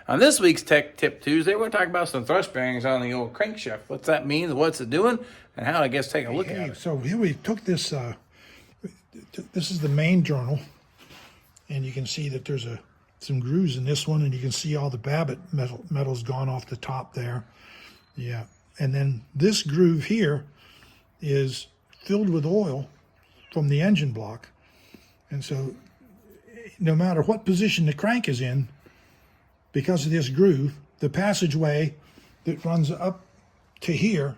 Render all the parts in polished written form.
On this week's Tech Tip Tuesday, we're going to talk about some thrust bearings on the old crankshaft. What that means, what's it doing, and how to take a look at it. So here we took this, this is the main journal, and you can see that there's some grooves in this one, and you can see all the Babbitt metal's gone off the top there. Yeah, and then this groove here is filled with oil from the engine block. And so no matter what position the crank is in, because of this groove, the passageway that runs up to here,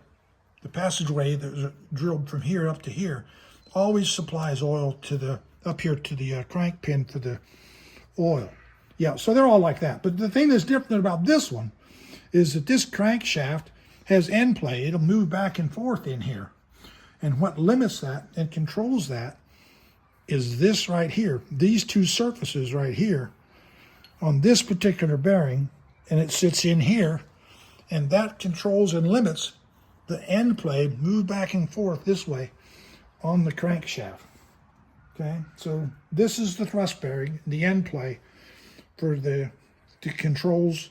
the passageway that's drilled from here up to here, always supplies oil to the, up here to the crank pin for the oil. Yeah, so they're all like that. But the thing that's different about this one is that this crankshaft has end play. It'll move back and forth in here. And what limits that and controls that is this right here. These two surfaces right here on this particular bearing, and it sits in here, and that controls and limits the end play move back and forth this way on the crankshaft. Okay, so this is the thrust bearing, the end play for the controls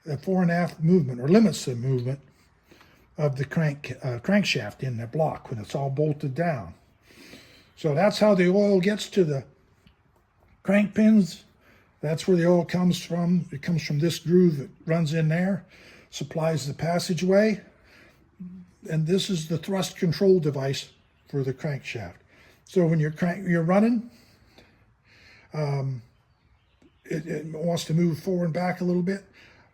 the fore and aft movement, or limits the movement of the crankshaft in the block when it's all bolted down. So that's how the oil gets to the crank pins. That's where the oil comes from. It comes from this groove that runs in there, supplies the passageway, and this is the thrust control device for the crankshaft. So when you're running, it wants to move forward and back a little bit.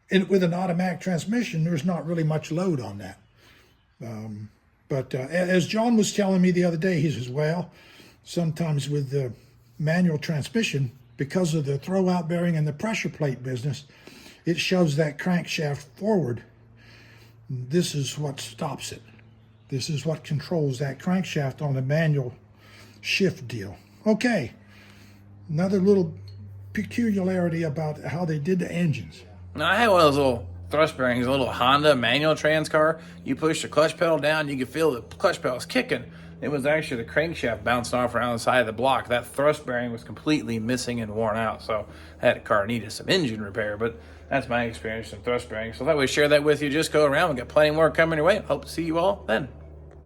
And with an automatic transmission, there's not really much load on that. But as John was telling me the other day, he says, well, sometimes with the manual transmission, because of the throw-out bearing and the pressure plate business, it shoves that crankshaft forward. This is what stops it. This is what controls that crankshaft on the manual shift deal. Okay, another little peculiarity about how they did the engines. Now, I had one of those little thrust bearings, a little Honda manual trans car. You push the clutch pedal down, you could feel the clutch pedals kicking. It was actually the crankshaft bouncing off around the side of the block. That thrust bearing was completely missing and worn out. So that car needed some engine repair, but that's my experience with thrust bearings. So I thought we'd share that with you. Just go around. We've got plenty more coming your way. Hope to see you all then.